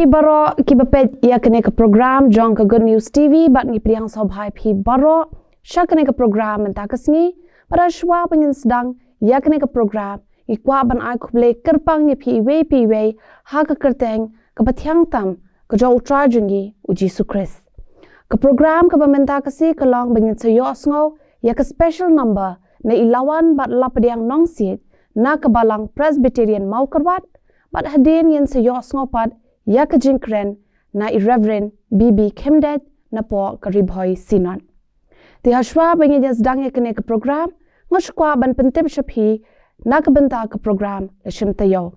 Pi baro ki bapet ya kene ke program jong ke Good News TV bat ni priang sob hai pi baro sya kene ke program menta kesni pada shwa pengin sedang ya kene ke program ikwa ban ai kuble kerpang ni pi we ha ke kerteng ke bathyang tam ke jo utra jungi uji sukris ke program ke menta kesi ke long bengin sayo osngo ya ke special number na ilawan bat lapadiang nongsit na ke balang Presbyterian mau kerwat bat hadin yen sayo osngo pat ya ke jingkren na Reverend BB Kemdet na po karibhoy sinon. Ti haswa bengi jas dang ya kene ke program ngoskwa ban pentip shapi na ke benta ke program le shim tayo.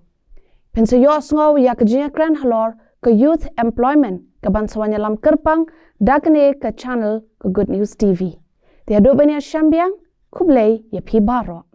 Pensa yo sngo ya ke jingkren halor ke youth employment ke ban sawanya lam kerpang da kene ke channel ke Good News TV. Ti ado benya shambiang kublei ya pi baro.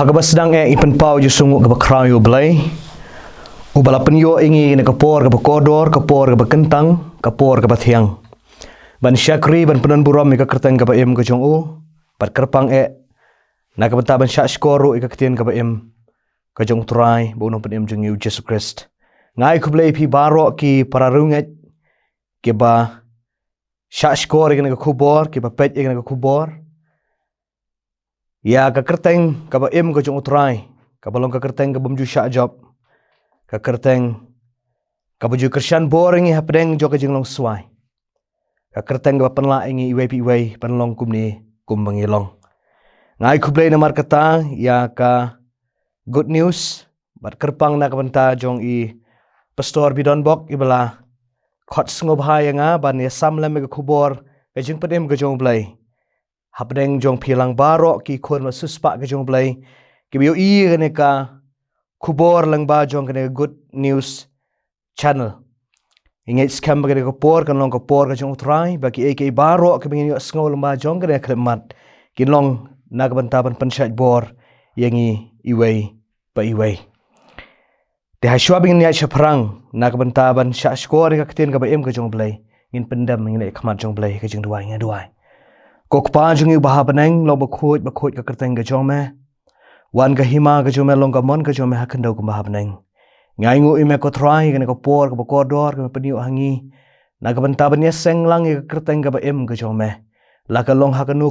Bahagaba sedang ipan pau je sungguh gaba krayo belai. Ubala penyo ingi ne kapor gaba kodor, kapor gaba kentang, kapor gaba tiang. Ban syakri ban penan buram ika kerteng gaba im ke jong u. Bat kerpang na kabenta ban syak skoru ika ketien gaba im ke jong turai bu no pen im jong Yesus Christ. Ngai ku belai pi barok ki pararunget ki ba syak skor ika ne kubor, ki ba pet ika ne kubor. Ya ka kerteng ka ba im ka jong utrai ka balong ka kerteng ka bumju syak job ka kerteng ka buju Christian boring ha pedeng jo ka jinglong suai ka kerteng ka penla ingi iwei pi iwei penlong kumni kum bangilong ngai kublei namar kata ya ka good news bat kerpang na ka benta jong i pastor bidon bok ibala khot sngob ha yanga ban ya samlem ka kubor ka jing pedem ka jong blai hapdeng jong pilang barok ki khon ma suspa ke jong blai ki bio i ne ka kubor lang ba jong ke good news channel inget skam ke ko por kan long ko por ke jong trai ba ki ek barok ke bingin yo sngo lang ba jong ke klemat ki long na ka bantaban pansat bor yangi iwei pa iwei de ha shwa bingin ya chaprang na ka bantaban sha skor ka ktien ka ba em ke jong blai ngin pendam ngin ek khamat jong blai ke jing duai nga duai Kok pa jungi baha beneng lo bakut ka kerteng ka jome wan ka hima ka jome long ka mon ka jome ha kendau ka baha beneng ngai ngu ime ko try ka por ka kodor ka peniu hangi na ka benta benya seng lang ka kerteng ka ba em ka jome la ka long ha kanu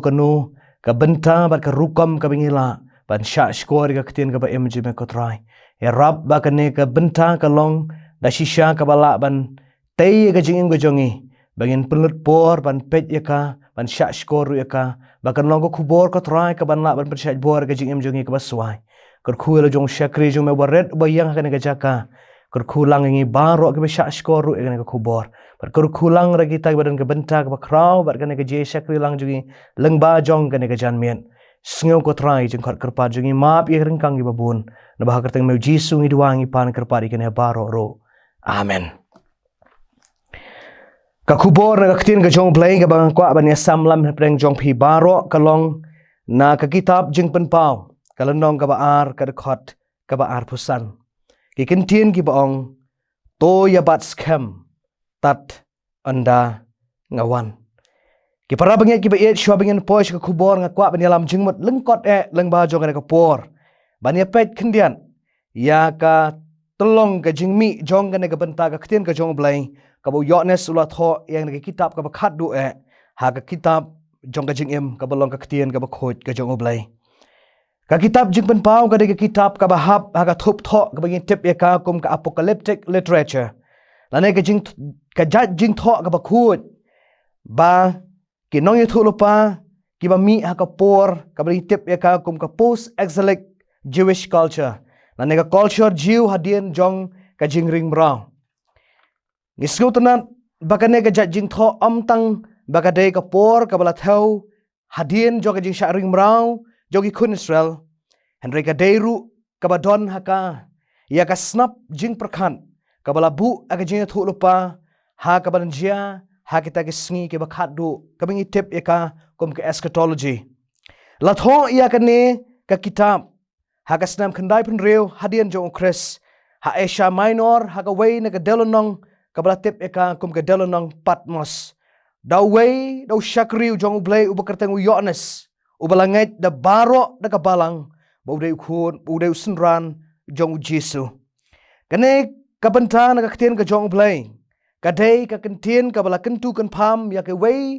ka benta ba ka rukam ka bingila ban sha skor ka ktien ka ba em jime ko try ya rab ba ka ne ka benta ka long da shisha ka bala ban tei ka jingim ka jongi bangin pelut por ban pet ya ka ban syak skor ya ka bakan long ko kubor ko try ka ban la ban persyak bor ka jing im jongi ka baswai kor khu la jong syakri jong me waret bayang ka ne ka jaka kor khu lang ngi baro ka syak skor ya ka kubor bar kor khu lang ra kita badan ka benta ka kraw bar ka ne ka je syakri lang jongi leng ba jong ka ne ka jan mien sngew ko try jeng khot kerpa jongi map ya rengkang gi babun na bah kerteng me jisu ngi duangi pan kerpa di ka ne baro ro amen ka kubor na ka ktien ka jong blai ka bang kwa ban ya samlam preng jong phi baro kalong na ka kitab jing pen pau kalanong ka baar ka khot ka baar pusan ki kentien ki baong to ya bat scam tat anda ngawan ki para bang ki ba et shwa bang posh ka kubor nga kwa ban ya lam jing mot lengkot leng ba jong ka por ban ya pet kendian ya ka tolong ka jing mi jong ka ne ka benta ka ktien ka jong blai kabo yoknes ulah tho yang ngi kitab ka bakhat du ha ka kitab jong ka jing em ka balong ka ktien ka bakhot ka jong oblai ka kitab jing pen pau ka de kitab ka bahap ha ka thup tho ka bangin tip ya ka kum ka apocalyptic literature lane ka jing tho ka bakhot ba ki nong yu thu lupa ki ba mi ha ka por ka bangin tip ya ka kum ka post exilic Jewish culture lane ka culture Jew hadien jong ka jing ring brau Ngisku tenan bakane ka jing tho amtang bakade ka por ka bala thau hadien jo ka jing sharing mrau jogi kun Israel Henry ka deiru ka badon haka ya ka snap jing perkhan ka bala bu aga jing thu lupa ha ka banjia ha kita ki sngi ke bakhat du ka bingi tip ya ka kum ka eschatology la tho ya ka ne ka kitab ha ka snam khandai pun reu hadien jo Chris ha Asia Minor ha ka wei na ka delonong kabala tip eka kum ke dalonang Patmos dawei daw syakri jong ublay ubakerteng Yohanes ubalanget da baro da kabalang baude khun baude sunran jong Jesu kane kabenta na kaktien ka jong ublay kadai ka kentien kabala kentu kan pham ya ke wei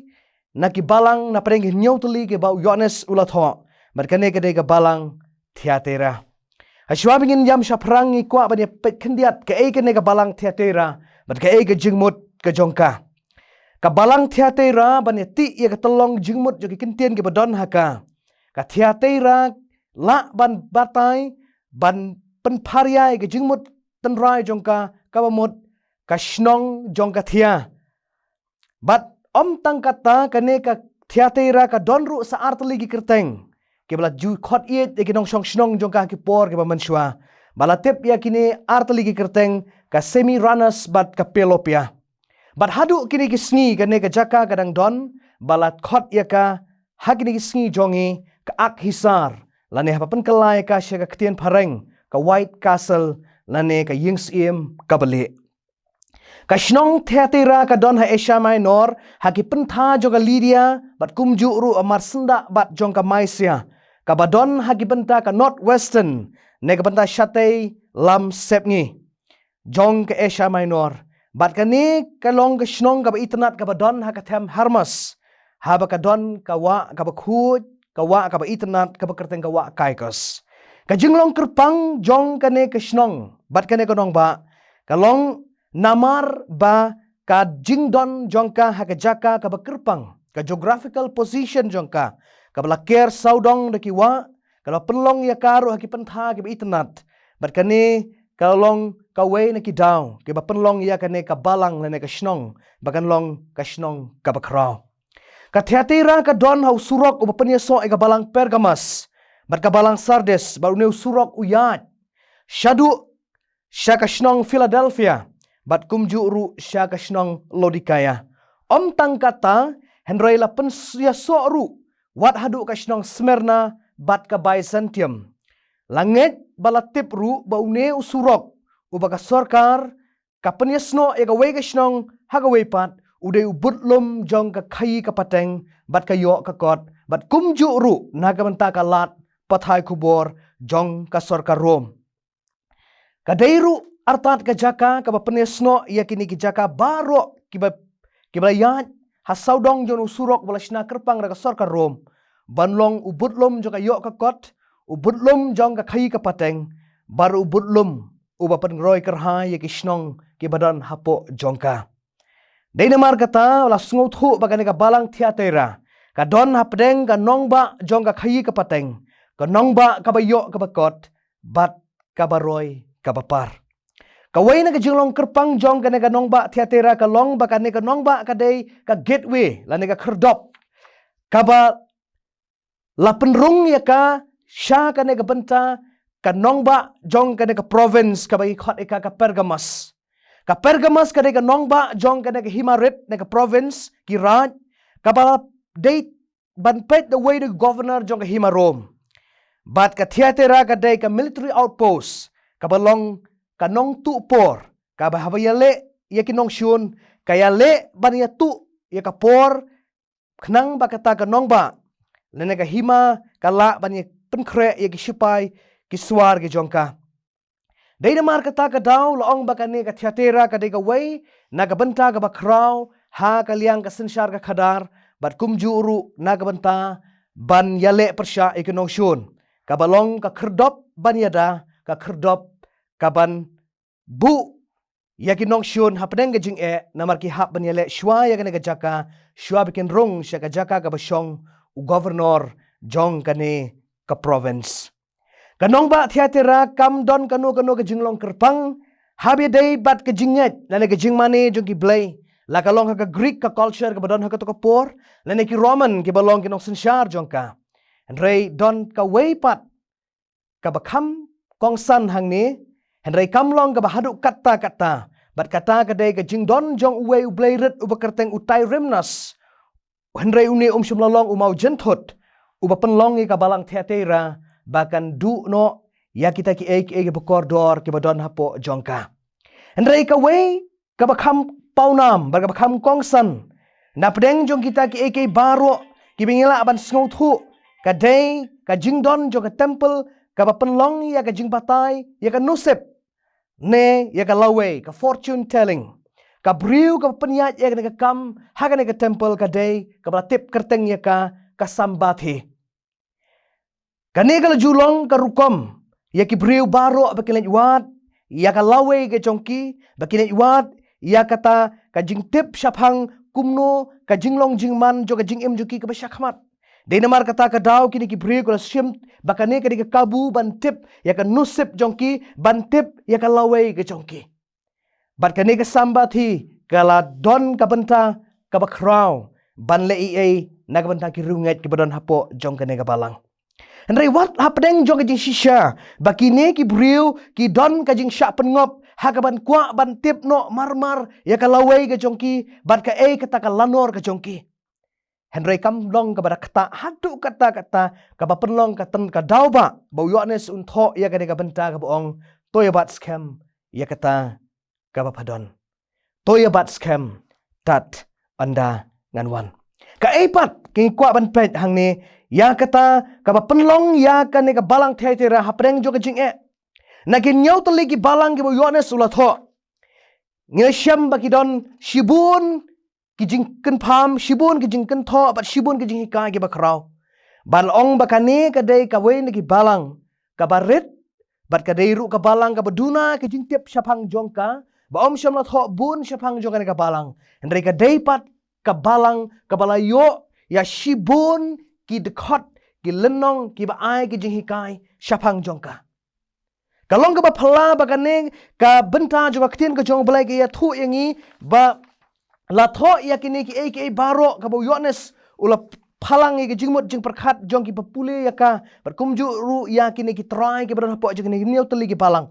na ki balang na preng nyau tuli ke bau Yohanes ulatho bar kane kadai ka balang theatera Ashwa bingin yam shaprang i kwa bani pet kendiat ke kane ka balang theatera bat ka ka jingmut ka jongka ka balang theatera ban ti ya ka tolong jingmut jo ki kentien ke badon haka ka theatera la ban batai ban penparia ke jingmut tenrai jongka ka bamut ka snong jongka thia bat tang kata kane ka theatera ka donru sa artli ki kerteng ke bala ju khot iet ke nong song snong jongka ki por ke bamanshwa bala tip ya kini artli ki kerteng ka semi runners bat ka pelopia bat hadu kini ki sngi ka ne ka jaka kadang don balat khot ya ka hakini ki sngi jongi ka ak hisar lane hapapan kalai ka sya ka ktien pareng ka White Castle lane ka Yings Iem ka bali. Ka shnong theatera ka don ha Asia Minor haki pentha joka Lydia bat kumju ru amar senda bat jong ka Malaysia ka badon haki benta ka Northwestern ne ka benta Shatei lam sepngi jong ka Asia Minor bat kani ka long ka shnong ka ba itnat ka badon ha ka them harmas ha ba ka don ka wa ka ba khut ka wa ka ba itnat ka ba kerteng ka wa kaikos ka jinglong kerpang jong kane ka shnong bat kane ka nong ba ka long namar ba ka jingdon jongka ha ka jaka ka ba kerpang ka geographical position jongka ka ba laker saudong de kiwa ka penlong ya karu ha ki pentha ki ba itnat bat kane ka long ka we na ki daw ki ba penlong ya kane ka balang ne ka shnong bakan long ka shnong ka ba kraw ka theatera ka don hau surok u penya so e ka balang Pergamas bat ka balang Sardes ba uneu surok uyat shadu sya ka shnong Philadelphia bat kumju ru sya ka shnong Lodikaya om tang kata henrei la pen ya so ru wat hadu ka shnong Smyrna bat ka Byzantium langit balatip ru ba uneu surok ubaga sorkar kapanyasno ega wega shnong haga wepat ude ubutlum jong ka khai ka pateng bat ka yo ka kot bat kumju ru naga banta ka lat pathai kubor jong ka sorkar Rom kadairu artat ka jaka ka bapanyasno yakini ki jaka baro kiba yat hasaudong jon usurok balashna kerpang ka sorkar Rom banlong ubutlum jong ka yo ka kot ubutlum jong ka khai ka pateng baru ubutlum ubapan roy kerha yaki shnong ki badan hapo jongka. Dei namar kata la sungut hu bagane ka balang theatera ka don hapdeng ka nongba jongka khayi ka pateng ka nongba ka bayo ka bakot bat ka baroy ka bapar. Ka wai na ka jinglong kerpang jong ka nongba theatera ka long ba ka nongba ka dei ka gateway la ka kherdop ka ba la penrung ya ka sya ka ka benta ka nongba jong ka ka province ka bai khot ka Pergamas ka nongba jong ka Himarit ka province ki raj ka ba date ban pet the way the governor jong ka Himarom bat ka theatera ka dai ka military outpost ka balong ka nong tu por ka ba habayale ya ki nong shun ka ya le ban ya tu ya ka por khnang ba ka ta ka nongba lene ka hima ka la ban ya penkre ya ki sipai kiswar ki jongka dei na mar kata ka daw laong bakane ka theatera ka dei ka wei na ka benta ka bakraw ha ka liang ka sensyar ka khadar bat kumju uru na ka benta ban yale persya ikinong shun ka balong ka kherdop ban yada ka kherdop ka ban bu yakinong shun hapdeng ka jing e na mar ki hap ban yale shwa ya ka jaka shwa bikin rung sya ka jaka ka basyong u governor jong kane ka province kanong ba theatera kam don kanu ka jinglong kerpang habi day bat ka jinget lane ka jingmane jong ki blay la kalong ka Greek ka culture ka badon ka to ka por lane ki Roman ki balong kinong sensyar jong ka henrei don ka way pat ka bakam kong san hang ni henrei kamlong ka bahadu kata bat kata ka day ka jingdon jong uwe ublay rit ubakerteng utai remnas henrei uni syumlalong umau jenthut ubapenlong ka balang theatera bahkan du no ya kita ki bekordor ki badon hapo jongka henrei ka wei ka bakham paunam ba ka bakham kongsan na pedeng jong kita ki baro ki bingila ban sngotu ka dei ka jingdon jong ka temple ka bapenlong ya ka jingbatai ya ka nusep ne ya ka lawe ka fortune telling ka briu ka penyat ya ka kam ha ka temple ka dei ka batip kerteng ya ka sambathi kanegala julong karukom ya ki briu baro bakilet wat ya ka lawe ke chongki bakilet wat ya kata ka jingtip shaphang kumno ka jinglong jingman jo ka jingim juki ka basyakmat de namar kata ka daw kini ki briu ko sim bakane ka kabu bantip ya ka nusip jongki bantip ya ka lawe ke chongki bat kane ka sambathi kala don ka benta ka bakraw banle ei na ka benta ki runget ki badon hapo jong kane ka balang henrei wat hapdeng jong kajing shisha bakine ki briu ki don kajing syak pengop hakaban kwa ban tip no marmar ya ka lawei ka jongki bat ka kata ka lanor ka jongki Henry kam long kepada kata hadu kata kaba penlong katan ka dauba bau Yohanes untok ia kade ka benta ka boong toya bat scam ia kata kaba padon toya bat scam tat anda nganwan ka epat king kwa ban pet hang ni ya kata kaba penlong ya kane ka balang thai tera hapreng jo ka jing nakin nyau tali ki balang ki bau Yohanes ulatho ngesham bakidon shibun kijing ken pham shibun kijing ken tho bat shibun kijing hika ki bakrau ban ong bakane kadai kawai ni ki balang kabaret bat kadai ru ka balang ka baduna kijing tiap syapang jongka ba om syam la tho bun syapang jongka ni ka balang ndai kadai pat ka balang ka balayo ya shibun ki dekhot ki lenong ki ba ai kijing hikai syapang jongka kalong ka ba phala bakane ka benta juga ktin ka jong balai ki ya thu yangi ba la tho ya kini ki aka baro ka bo Yohanes ula phalang ki jingmut jing perkhat jong ki papule ya ka berkumju ru ya kini ki try ki berapa jing ni niu teli ki balang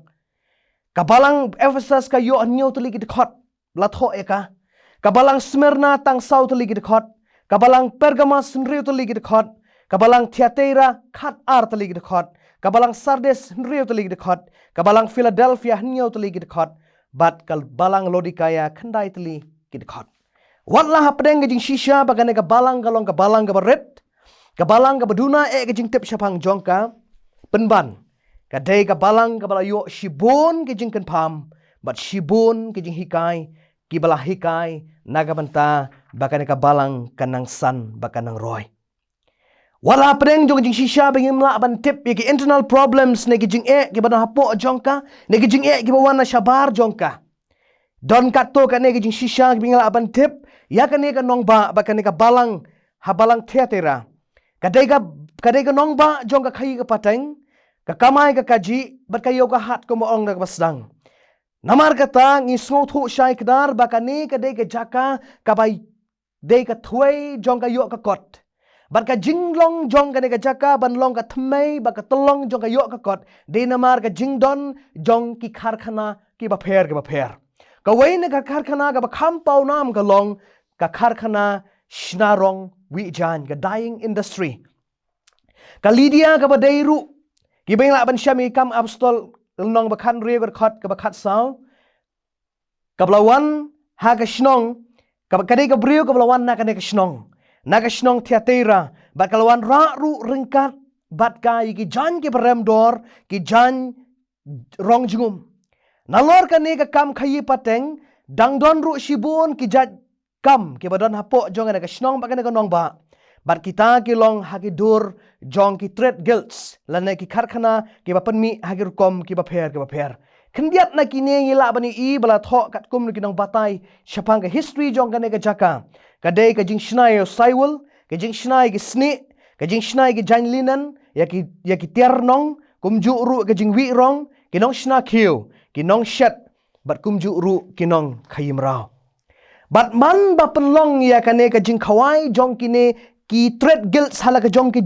ka balang Ephesus ka yo niu teli ki dekhot la tho ya ka balang Smyrna tang sau teli ki dekhot ka balang Pergamos nriu teli ki dekhot ka balang Thyatira khat ar teli ki dekhot ka balang Sardes nriu teli ki dekhot ka balang Philadelphia niu teli ki dekhot bat kal balang Laodicea khandai teli kidkhot wallah hapdeng gajing shisha bagane ka balang galong ka balang ka baret ka balang ka baduna gajing tip syapang jongka penban ka dei ka balang ka balayo shibun gajing kan pham bat shibun gajing hikai ki bala hikai naga banta bagane ka balang kanang san bakanang roy wala hapdeng jong gajing shisha bangim la ban tip ki internal problems ne gajing ki bana hapo jongka ne gajing ki bawana shabar jongka don kato kane gajing shisha bingala aban tip ya kane ka nongba ba kane ka balang ha balang Thyatira kadai ka nongba jong ka khai ka pateng ka kamai ka kaji bat ka yoga hat ko moong ka basdang namar kata ngi sngo thu shai kdar ba kane kadai ka jaka ka bai dei ka thwei jong ka yo ka kot bat ka jinglong jong kane ka jaka ban long ka thmei ba ka tolong jong ka yo ka kot de namar ka jingdon jong ki kharkhana ki ba pher Kawai na ka karkhana ka bakham pau nam ka long ka karkhana shnarong wijan ka dying industry. Ka Lydia ka badairu ki beng la ban syami kam apostol nong bakhan re berkhat ka bakhat sau ka blawan ha ka shnong ka kadai ka brio ka blawan na ka shnong Thyatira bat kalawan ra ru ringkat bat ka ki jan ki berem dor ki jan rong jingum nalor kane ka kam khayi pateng dangdon ru shibun ki jat kam ki badon hapo jong ka shnong ba kane ka nong ba bat kita ki long hagi dur jong ki trade guilds lane ki karkhana ki ba panmi hagi rukom ki ba pher khendiat na kine ngila bani i bala tho kat kum ki nong batai syapang ka history jong kane ka jaka kadai ka jing shnai saiwul ka jing shnai ki sni ka jing shnai ki jain linan ya ki tiar nong kumju ru ka jing wi rong ki nong shna khiu kinong shet bat kumju ru kinong khayim rao bat man ba penlong ya kane ka jing khawai jong kine ki trade guild sala ka jong ki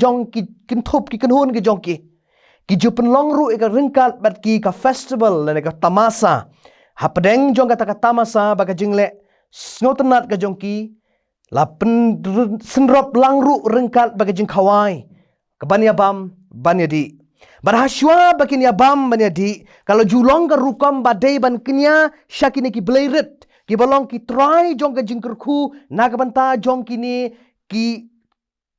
kinthop ki kanhun ki jong ki ju penlong ru ka ringkat bat ki ka festival la ka tamasa hapdeng jong ka tamasa ba ka jingle snotenat ka jong ki la pen senrop lang ru ringkat ba ka jing khawai ka banya bam banya di Barhashwa bakin ya bam ban ya di kalau julong ka rukam badai ban kenya syakine ki blairet ki balong ki try jong ka jingkerku nagabanta jong kini ki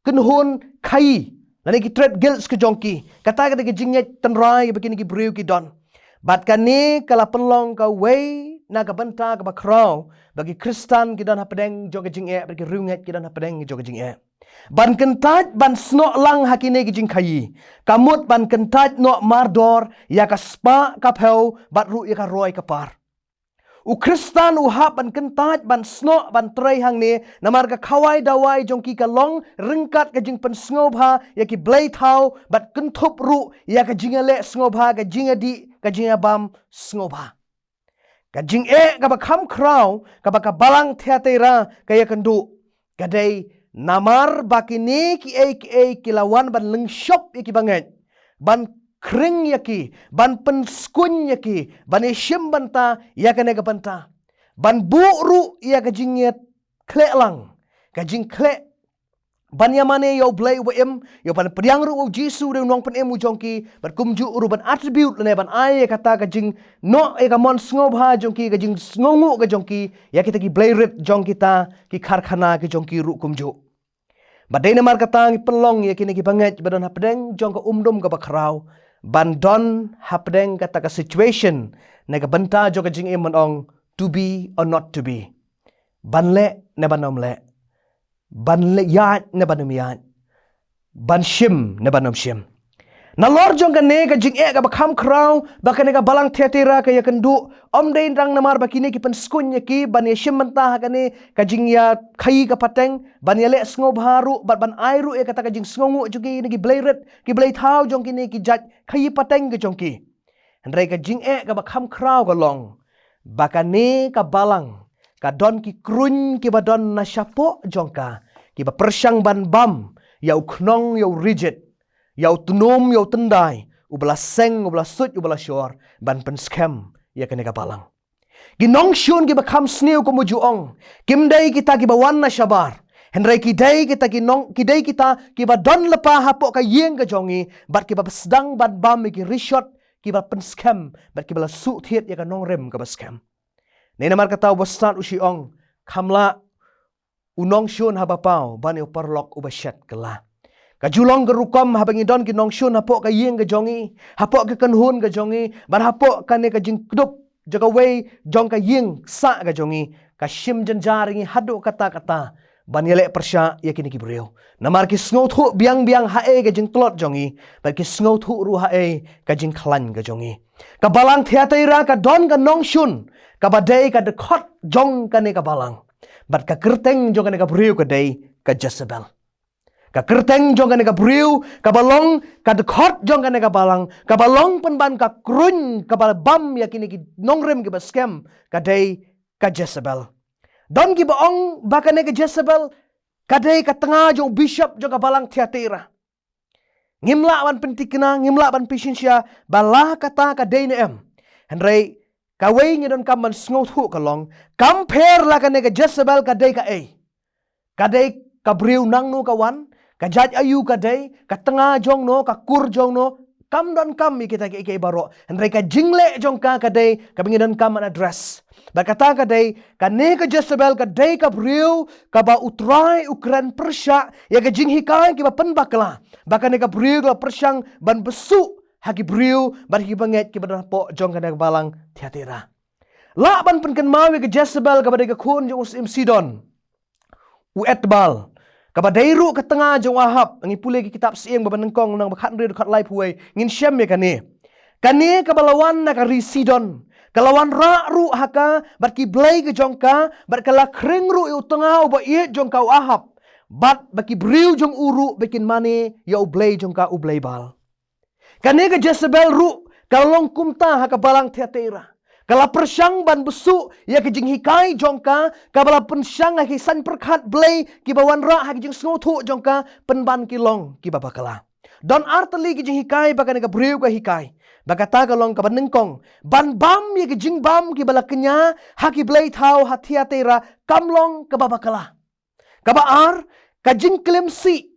kenhun khai lani ki trade guilds ke jong ki kata ka jingnya tenrai bakin ki breu ki don bat kani kala penlong ka wei nagabanta ka bakrau bagi Kristan ki don hapedeng jong ka jingye bagi runget ki don hapedeng jong ka jingye ban kentat ban snok lang hakine ki jing khayi kamut ban kentat no mardor ya ka spa ka pheu bat ru ya ka roi ka par u Kristan u hap ban kentat ban snok ban trai hang ne namar ka khawai dawai jong ki ka long ringkat ka jing pen sngoba ya ki blai thau bat kenthop ru ya ka jingale sngoba ka jingadi ka jingabam sngoba ka jing ka ba kham kraw ka ba ka balang Thyatira ka ya kendu kadai namar bakini ki kilawan ban lengshop ki banget ban kring yaki ban penskun yaki ban ishim banta ya kane ka banta ban buuru ya ka jinget kle lang ka jing kle Banyamane yau blai uba yau pan pediang ru u Jisu de nong pen u jongki berkumju uru ban attribute lene ban ai kata ka jing no ka mon sngob ha jongki ka jing sngongu ka jongki ya kita ki blai rit jong kita ki kharkhana ki jongki ru kumju. Badai namar kata ki pelong ya kini ki banget badan hapdeng jong ka umdum ka bakrau ban don hapdeng kata ka situation ne ka benta jong ka jing ong to be or not to be. Ban le ne ban nom le. Ban le yat ne banum yat. Ban shim ne banum shim. Na lor jong ka ne ka jing ka bakham krau baka ne ka balang theatera ka yakan du om dein rang namar bakine ki pen skun ya ki ban ya shim mentah ka ne ka jing ya khai ka pateng ban ya le sngo baru ban airu kata ka jing sngongu jugi ne ki blairet ki blai thau jong ki ne ki jat khai pateng ka jong ki. Andrai ka jing ka bakham krau ka long baka ne ka balang ka don ki krun ki badon na syapo jongka ki ba persyang ban bam yau knong yau rigid yau tunum yau tendai ubala seng ubala sut ubala syur ban pen scam ya kene ka balang ginong syun ki ba kham sniu ko mujuong kimdai kita ki ba wan na syabar henrai ki dai kita ki nong ki dai kita ki ba don lepa hapo ka yeng ka jongi bat ki ba sedang ban bam ki rishot ki ba pen scam bat ki ba su thiet ya ka nong rem ka ba scam. Nena mar kata ubastat usiong kamla unong syun habapau bani uparlok ubashat kela. Kajulong gerukam habangi don kinong syun hapok ka yeng ka jongi, hapok ka kanhun ka jongi, ban hapok ka ne ka jing kdup jaga wei jong ka yeng sa ka jongi, ka shim janjaringi hadu kata-kata ban yele persya yakini ki breu. Namar ki sngot hu biang-biang hae ka jing tlot jongi, ban ki sngot hu ru hae ka jing klan ka jongi. Ka balang theataira ka don ka nong syun ka badai ka dekot jong ka ne ka balang. Bat ka kerteng jong ka ne ka breu ka dai ka Jezebel. Ka kerteng jong ka ne ka breu ka balong ka dekot jong ka ne ka balang. Ka balong penban ka krun ka balbam yakini ki nongrem ki baskem ka dai ka Jezebel. Don ki baong baka ne ka Jezebel ka dai ka tengah jong bishop jong ka balang Thyatira. Ngimla ban pentikna ngimla ban pisinsya balah kata ka dai ne em. Henry kawai ngidon kam man sngot hu kalong compare la ka ne ka Jezebel ka dai ka ei. Ka dai ka breu nang no kawan, ka jaj ayu ka dai, ka tengah jong no, ka kur jong no, kam don kam mi kita ke baro. Henry ka jingle jong ka dai ka bingidon kam an address. Berkata ka dai ka ne ka Jezebel ka dai ka breu ka ba utrai ukran persya ya ka jing hikai ki ba pen bakla. Baka ne ka breu ka persyang ban besu hagi breu ban hi banget ki badan po jong ka balang Thyatira. La ban penken mawi ke Jezebel ka badai ka kun jong usim Sidon. U etbal ka badai ru ka tengah jong Ahab ngi pule ki kitab sieng ba nengkong nang bakhat ri kat lai puai ngin syam me kane. Kane ka balawan na ka ri Sidon. Kalawan ra ru haka bat ki blai ke jong ka bat kala kring ru u tengah u ba ie jong ka Ahab. Bat baki breu jong uru bikin mane ya u blai jong ka u blai bal. Kane ka Jezebel ru kalong kumta haka balang Thyatira. Kala persyang ban besu ya ke jing hikai jongka kabala persyang haki san perkhat blai ki bawan ra haki jing sngotu jongka penban kilong ki babakala. Don arteli ki jing hikai baka ka breu ka hikai. Baka ta kalong ka banengkong ban bam ya ke jing bam ki bala kenya haki blai thau Thyatira kamlong ka babakala. Kabaar ka jing klemsi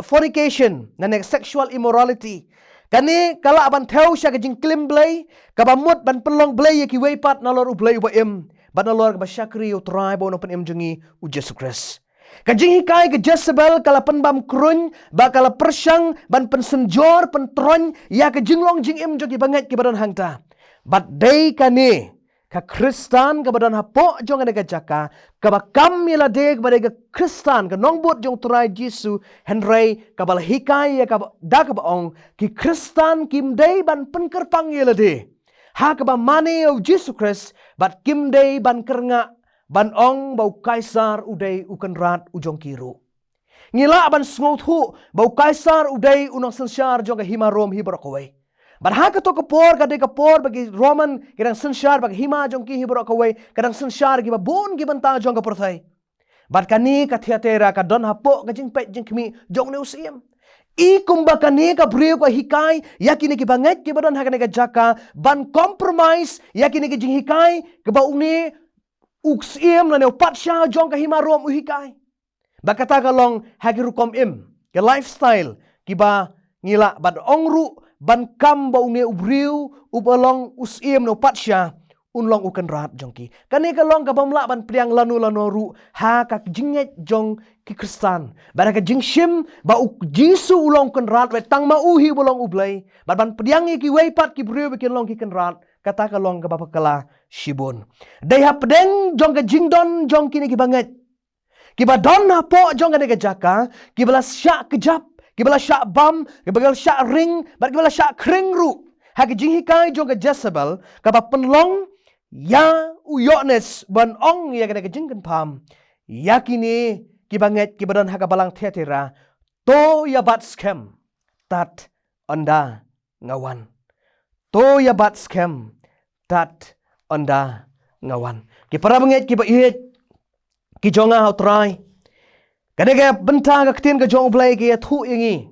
fornication na sexual immorality. Kani kala aban theo siya kajing klim blay, kabamut ban pelong blay ki waypat na lor blay ba ban na lor ba syakri utray bo no pen jungi u Jesus Christ. Kajing hikai ke Jezebel kala penbam krun ba kala persyang ban pensenjor pentron ya ke jinglong jing jogi banget ki badan hangta. But day kani ka Kristan ka badan hapo jong ada ka jaka ka bakam yala de ka badai ka Kristan ka nongbot jong turai Jisu henry ka bala hikai ya ka da ka baong ki Kristan kim day ban penkerpang yala de ha ka ba mane o Jisu Christ bat kim day ban kernga ban ong bau kaisar udai ukan rat ujong kiru ngila ban sngot hu bau kaisar udai unang sensyar jong ka himarom hibarakawai. Barha ka to kapor ka de kapor bagi Roman kadang sensyar bagi hima jong ki hibro ka wei kadang sensyar ki ba bon ki banta jong ka porthai. Bar kani ka Thyatira ka don hapo ka jing pet jing kmi jong ne usiam. I kumba kani ka breu ka hikai yakini ki banget ki badon hakane ka jaka ban compromise yakini ki jing hikai ka ba uni uksiam la ne patsha jong ka hima rom u hikai. Ba kata kalong hagi rukom ke lifestyle kiba ngila bad ongru ban kam ba une ubriu ubalong usim no patsya unlong ukan rat jongki. Kane kalong ka bamla ban priang lanu ru ha ka jinget jong ki Kristan. Bara ka jingshim ba Jisu ulong kan rat we tang ma uhi bolong ublay. Ban priang ki weipat ki briu bikin long ki kan rat. Kata kalong ka bapakala shibun. Dai ha pedeng jong ka jingdon jong kini ki banget. Kiba don na po jong ka jaka, kibala syak kejap, kibala syak bam, kibala syak ring, kibala syak kring ru. Hak jinghikai jong ka Jezebel, kaba penlong ya uyoknes ban ong ya kena kejingkan pam. Yakini kibanget kibadan haka balang teatera, to ya bat scam, tat onda ngawan. To ya bat scam, tat onda ngawan. Kipara banget kiba ihet, ki jonga hau try. Kadang benta ka ketin ka jong play ki thu ingi.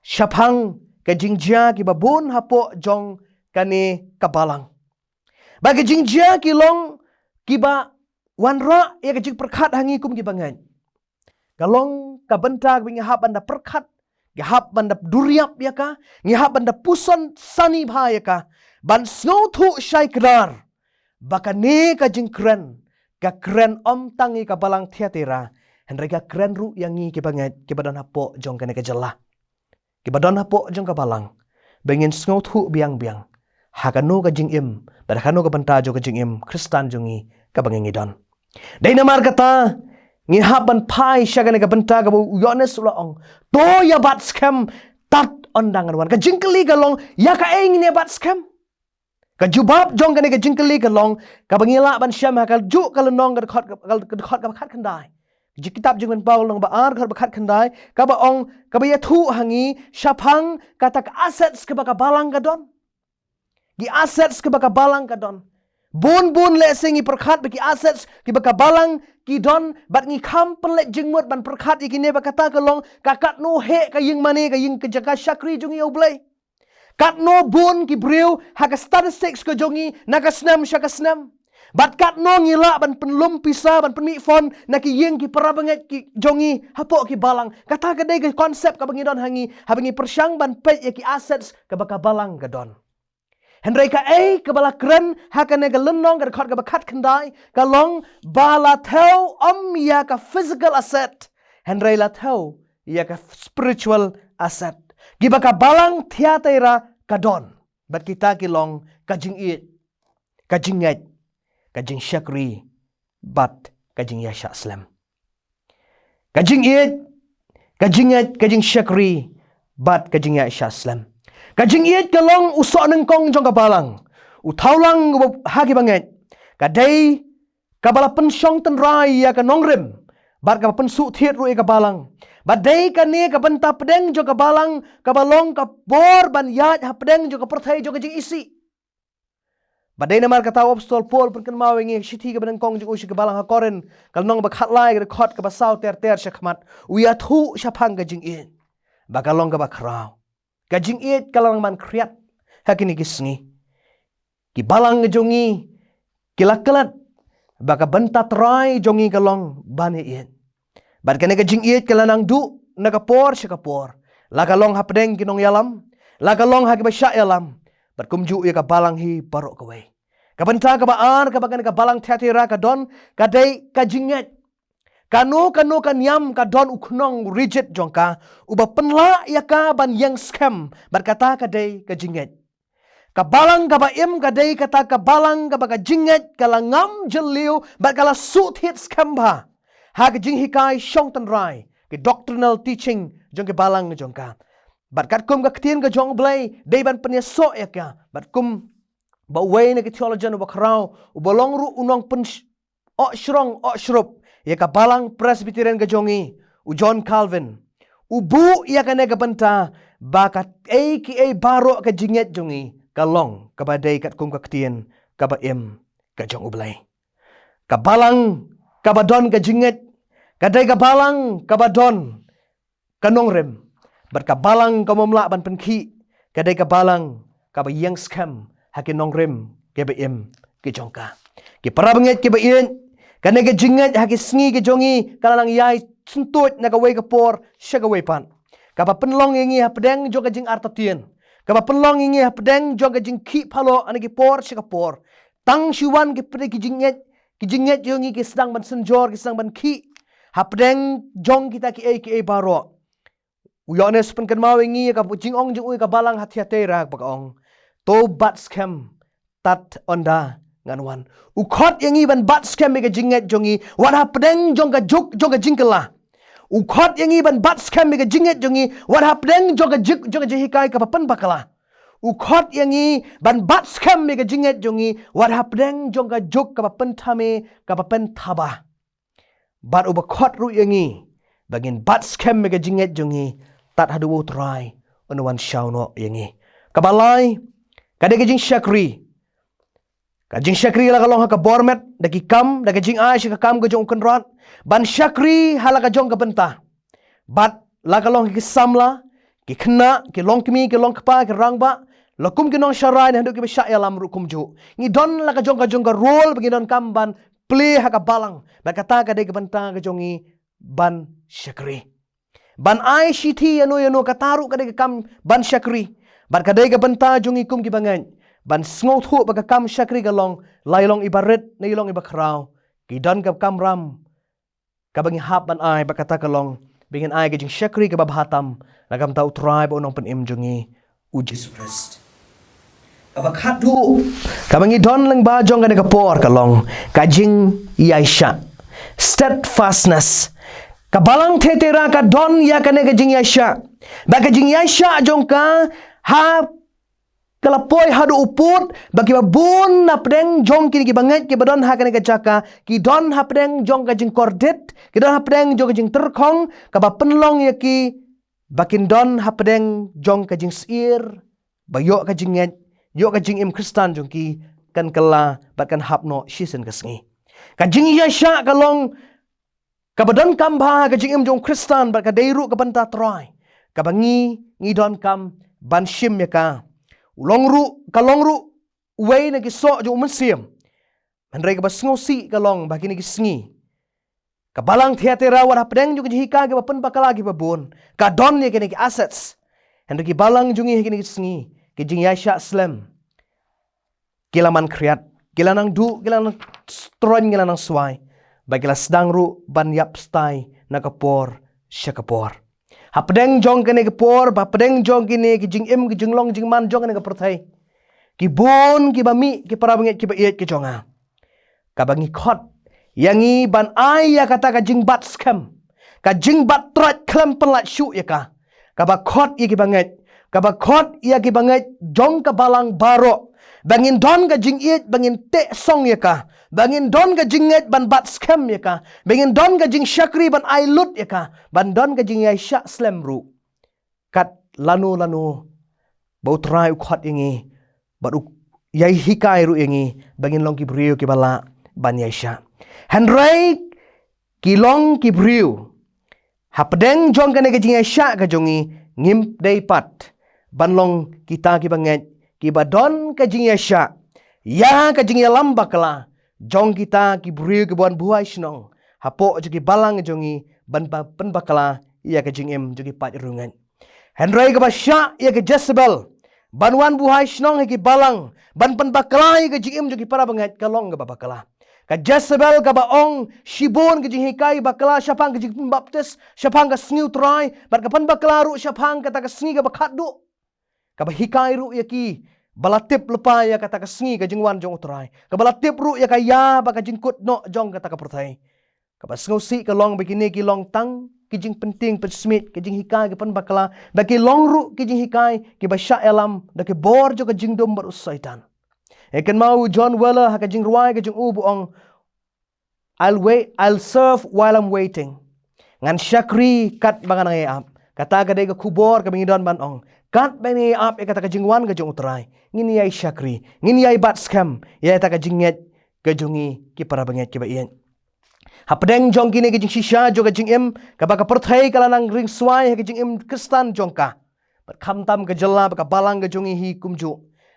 Syapang ka jingjia ki babun hapo jong kani kabalang. Bagi jingjia ki long ki ba wanra ya ka jing perkat hangi kum ki bangan. Kalong ka benta ka ngahap banda perkat, ngahap banda duriap ya ka, ngahap banda puson sani bha ya ka. Ban snow thu syai kedar. Baka ne ka jing kren. Ka keren om tangi ka balang teatera. Henry ka keren ru yang ngi kibanget kibadan hapo jong kene ka jela. Kibadan hapo jong ka balang. Bengin sngot hu biang-biang. Hakanu ka jing im. Badakanu ka banta jo ka jing im. Kristan jongi ka bangengi don. Dai namar kata. Ngi haban pai sya kene ka banta ka bu yones ulaong. To ya bat scam. Tat ondangan wan. Ka jingkeli ka long. Ya ka engin ya bat scam. Kajubab jong kene kajingkeli kalong kabangila ban syam hakal juk kalenong kadkhot ka bakhat khandai jikitab jing ban paul long ba ar khot bakhat khandai ka ba ong ka ba thu hangi syapang kata ka assets ke baka balang ka don gi assets ke baka balang ka don bun le singi perkhat bagi assets ki baka balang ki don bat ngi kham pelek jingmut ban perkhat ikine bakata kalong kakat no he ka ying mane ka ying kejaka syakri jungi oblay. Kat no bun ki briu haka statistics ko jongi nakasnam syakasnam. Bat kat no ngila ban penlum pisa ban penmi fon naki yeng ki parabanget ki jongi hapo ki balang. Kata kadai ke konsep ka bangidon hangi habangi persyang ban pet ya ki assets ka baka balang ka don. Henry ka ka bala keren haka nega lenong ka khot ka bakat kendai ka long bala tau ya ka physical asset. Henry la tau ya ka spiritual asset. Giba ka balang tiatera kadon. Bat kita kilong kajing it, kajing nget, kajing syakri, bat kajing yasha slam. Kajing it, kajing nget, kajing syakri, bat kajing yasha slam. Kajing it kalong usok nengkong jong ka balang. Utaulang hagi banget. Kadai kabala pensyong tenrai ya ka nongrim. Bat ka pensuk thiet ru ka balang. Badai ka ni ka benta pedeng jo ka balang ka balong ka bor ban yat ha pedeng jo ka perthai jo ka jing isi. Badai namar ka taw apostol Paul perken mawengi sithi ka beneng kong jo usi ka balang ha koren kal nong ba khatlai ka khot ka ba saw ter syakmat uya thu syapang ka jing in. Ba kalong ka ba kraw. Ka jing it kalang man kriat hakini kisngi. Ki balang jongi kilakalat ba ka benta try jongi kalong bani in. Bat kene ka jing it kalanang du nakapor siya kapor. Lakalong hapdeng kinong yalam. Lakalong hagi ba siya yalam. Bat kumju ya ka balang hi baro kaway. Kabanta ka baan ka bagan ka balang teatira ka don kaday ka jinget. Kanu kan yam ka don uknong rigid jongka. Uba penla ya ka ban yang scam. Bat kata kaday ka jinget. Kabalang ka ba im kaday kata kabalang ka ba ka jinget kalangam jeliu bat kala suit hit scam ba. Hak jing hikai syong tenrai ke doctrinal teaching jong ke balang jong ka. Bat kat kum ka ketien ka jong blay day ban penya so ya ka. Bat kum ba way na ke theologian ba khrau u bolong ru unong pen shrong shrup ya ka balang presbyterian ka jongi u John Calvin. Ubu ya ka nega benta ba ka aka baro ka jinget jongi kalong ka ba day kat kum ka ketien ka ba im ka jong blay. Ka balang kabadon ka jinget, kadai kabalang kabadon kanongrem, berkabalang kamomla ban penki, kadai kabalang kabayang scam hakin nongrem kebaim ke jongka. Ki parabanget kebain, kanai ka jinget haki sngi ke jongi kalang yai sentut na kawai kapor sya kawai pan. Kapa penlong ingi hapdeng jong kajing artatien. Kapa penlong ingi hapdeng jong kajing ki palo anaki por sya kapor. Tang syuan ki pede ki jinget jongi ki sedang ban senjor ki sedang ban ki. Hapdeng jong kita ki e baro. Uyones penkan mau ingi ka jing ong jing ui ka balang hati-hati rak ong. To bat scam tat onda nganwan. Ukot yangi ban bat scam ka jinget jongi wat hapdeng jong ka juk jong ka jingkela. Ukot yangi ban bat scam ka jinget jongi wat hapdeng jong ka juk jong ka jihikai ka papan bakala. Ukot yangi ban bat scam ka jinget jongi wat hapdeng jong ka juk ka papan tame ka papan taba. Bat ubakot ru yangi bagin bat scam ka jinget jongi tat hadu try onawan shauno yangi. Kabalai kada kajing syakri. Kajing syakri la kalong ka bormet daki kam da kajing ai ka kam ka jong kenrat ban syakri hala ka jong ka benta. Bat la kalong ki samla ki khna ki long kmi ki long kpa ki rangba lakum ki nong sharai handu ki besya lam rukum ju. Ngi don la ka jong ka role bagi don kam ban play ha ka balang ba kata ka de ka benta ka jongi ban syakri. Ban ai shiti yano kataru ka de ka kam ban syakri. Ban kadai ka benta jongi kum ki bangan. Ban sngot hu baka kam syakri galong lailong ibaret na ilong ibakrau kidan ka kam ram kabangi hap ban ai bakata kalong bingin ai gajing syakri ka babhatam nagam tau tribe onong pen im jungi uji Christ abakhat du kabangi don lang ba jong ka por kalong kajing yaisha steadfastness kabalang tetera ka don ya ka gajing yaisha bagajing yaisha jong ka ha kalapoi hadu uput bagi babun na pedeng jong kini ki banget ki badon ha kani ka jaka ki don ha pedeng jong ka jing kordet ki don ha pedeng jong ka jing terkong ka ba penlong ya ki bakin don ha pedeng jong ka jing sir bayo ka jing yo ka jing im kristan jong ki kan kala batkan hapno shisen ka sngi ka jing ya sha kalong ka badon kamba ka jing im jong kristan bat ka deiru ka banta try ka bangi ngi don kam ban shim ya ka kalongru way na giso jo umansiam manray ka ba sngosi kalong bagi ni gisngi kabalang theatera war hapdeng jo hika ga papan bakala gi babon ka don ni kini assets and ki balang jungi kini gisngi ki jing yasha slam kilaman kriat kilanang du kilanang stron kilanang swai bagila sedang ru ban yap stai na kapor syakapor hapdeng jong kene ke por ba pedeng jong kene ki jing im ki jing long jing man jong kene ke perthai ki bon ki bami ki para banget ki ba iet ki jonga ka bangi khot yangi ban ai ya kata ka jing bat scam ka jing bat trat klem pelat shu ya ka ba khot ya ki banget ka ba khot ya ki banget jong ka balang baro bangin don ka jing iet bangin te song ya ka bangin don ka jinget ban bat scam ya ka bangin don ka jing syakri ban ai lut ya ka ban don ka jing yaisha slam ru kat lanu bau trai khot yangi baru yai hikai ru yangi bangin long ki brio ki bala ban yaisha handrai ki long ki brio hapdeng jong ka ne ka jing yaisha ka jongi ngim dei pat ban long kita ki banget ki badon ka jing yaisha ya ka jing yalam bakala jong kita ki brio ki buan buai snong hapo jogi balang jongi ban pen bakala ya ka jing em jogi pat rungan henry ka basya ya ka Jezebel banwan buai snong ki balang ban pen bakala ya ka jing em jogi para bangat kalong ka bakala ka Jezebel ka baong shibon ka jing hikai bakala syapang ka jing baptis syapang ka sniu try ban ka pen bakala ru syapang ka ta ka sngi ka bakhat du ka hikai ru ya ki balatip lepa ya kata kesngi ka jingwan jong utrai ka balatip ru ya kaya ba ka jingkut no jong kata ka perthai ka ba sngosi ka long begini ki long tang ki jing penting pesmit ki jing hikai ki pan bakala ba ki long ru ki jing hikai ki ba sya elam da ki bor jo ka jing dom bar usaitan eken mau John Weller ha ka jing ruai ka jing u buong I'll serve while I'm waiting ngan syakri kat bangan ngai ap kata ka dei ka kubor ka bingidon ban ong kat bani ap e kata ka jingwan ka jong utrai ngini yai syakri ngini yai bat scam ya ta ka jinget ka jongi ki para banget ki ba ien hapdeng jong kini ka jing shisha jo ka jing em ka ba ka perthai kala nang ring swai ka jing em kristan jong ka bat kham tam ka jalla ba ka balang ka jongi hi kumju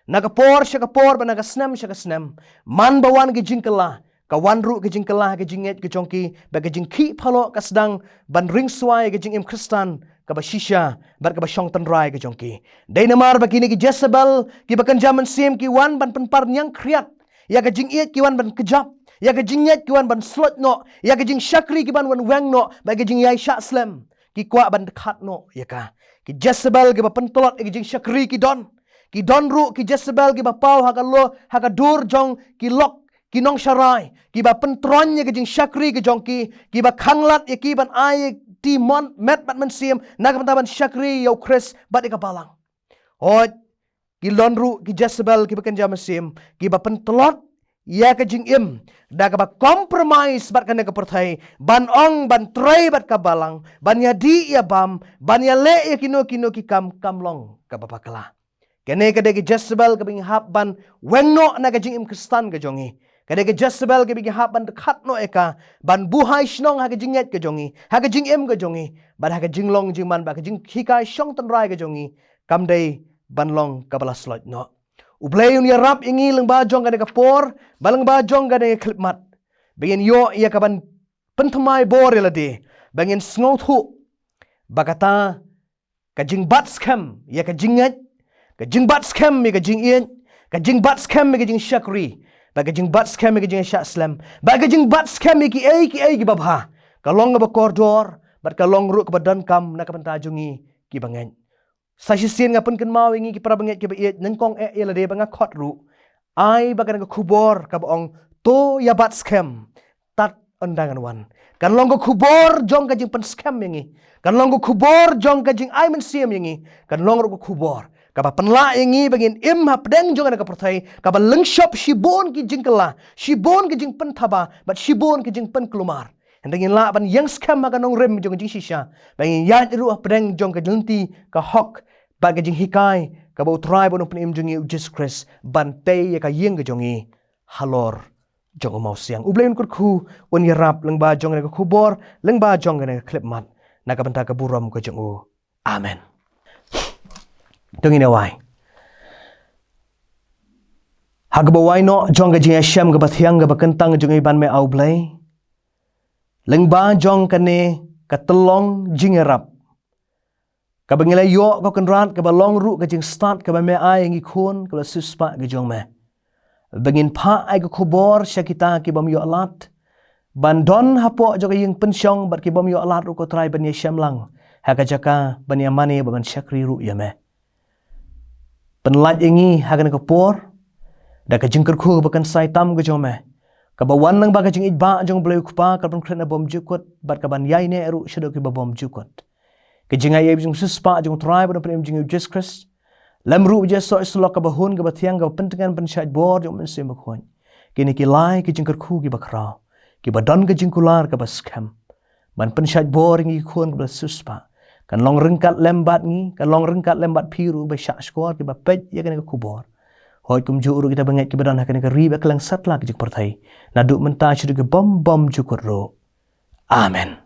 na ka por sya ka por ba na ka snam sya ka snam man bawan ki jing kala kawan ru ke jing kelah ke jinget ke jongki ba ke jing ki phalo ka sedang ban ring suai ke jing im Kristan ka ba shisha bar ka ba shong tan rai ke jongki dai namar ba kini ki Jezebel ki ba kan jaman sim ki wan ban penpar nyang kriat ya ke jing iet ki wan ban kejap ya ke jing nyet ki wan ban slot no ya ke jing syakri ki ban wan weng no ba ke jing yai syak slem ki kwa ban dekat no ya ka ki Jezebel ki ba pentolot ki jing syakri ki don ru ki Jezebel ki ba pau ha ka lo ha ka dur jong ki lok ki nong sharai ki ba pentron ye ke jing syakri ke jong ki ba khanglat ye ki ban ai ti mon met bat man sim na ka ban syakri yo Chris bat ka balang hot ki lonru ki Jezebel ki ba kan jam sim ki ba pentlot ya ke jing im da ka ba compromise bat kan ka perthai ban ong ban trai bat ka balang ban ya di ya bam ban ya le ye kino ki kam long ka ba pakala kene ka de ki Jezebel ka bing hap ban wengno na ka jing im Kristan ka jongi kada ke Jezebel ke bigi hap ban dekat no eka ban buhai shnong ha ke jinget ke jongi ha ke jing em ke jongi ban ha ke jinglong jingman ba ke jing hikai shong tan rai ke jongi kam dei ban long kabala slot no ublei un ya rap ingi leng ba jong kada ke por balang ba jong kada ke klipmat bengin yo ya ka ban penthmai bor ya lade bengin sngo thu bakata ka jing bat scam ya ka jinget ka jing bat scam mi ka jing ien ka jing bat scam mi ka jing syakri bagi jing bat scam ki jing syak slam bagi jing bat scam ki ai babha kalong ba koridor bat kalong ru ke badan kam na ka pentajungi ki bangen sa sisien ngapun ken mau ingi ki para banget ki ba nengkong la de banga khot ru ai bagan ka khubor ka baong to ya bat scam tat undangan wan kan long ko khubor jong ka jing pen scam ingi kan long ko khubor jong ka jing ai men siam ingi kan long ru ko khubor kaba penla ingi bagin im hapdeng jongan ka perthai kaba lengshop shibon ki jingkala shibon ki jing pen thaba but shibon ki jing pen klumar endengin la ban yang scam ma kanong rem jong jing shisha bagin ya ru hapdeng jong ka jenti ka hok ba ka jing hikai ka bo try bon pen im jongi Jesus Christ ban te ya ka yeng ka jongi halor jong mau siang ublein kur khu on ya rap leng ba jong ka khubor leng ba jong ka klip mat na ka benta ka buram ka jong amen Tungin away. Hagbaway no jong ka jing Hashem ka bathiang ka bakantang jong iban me aublay. Lengba jong kane katelong jing erap. Ka bangilay yo ka kanrat ka balong ru ka jing start ka ba me ay ang ikon ka suspa ka jong me. Bangin pa ay ka kubor siya kita ki bam yo alat. Bandon hapo jong yung pensyong bat ki bam yo alat ru ko try ban Hashem lang. Haka jaka ban yamani ban syakri ru ya me. Penlat ingi hagan ke por da ka jingker khu bakan sai tam ke jome ka bawan nang ba ka jing idba jong bleu kupa ka ban khrena bom jukot bat ka ban yai ne ru shado ki bom jukot ke jinga ye jing suspa jong tribe no prem jing Jesus Christ lam ru je so islo ka bahun ka bathiang ka pentengan ban syait bor jong men sem khon kini ki lai ki jingker khu ki bakra ki badon ka jingkular ka baskam ban pen syait bor ngi khon ka suspa kan long rengkat lembat ni kan long rengkat lembat piru ba syak skor ki ba pej ya kan ka kubor hoi kum ju uru kita banget ki badan hakan ka riba kelang satla ki jik perthai naduk menta chudu ke bom jukut ro amen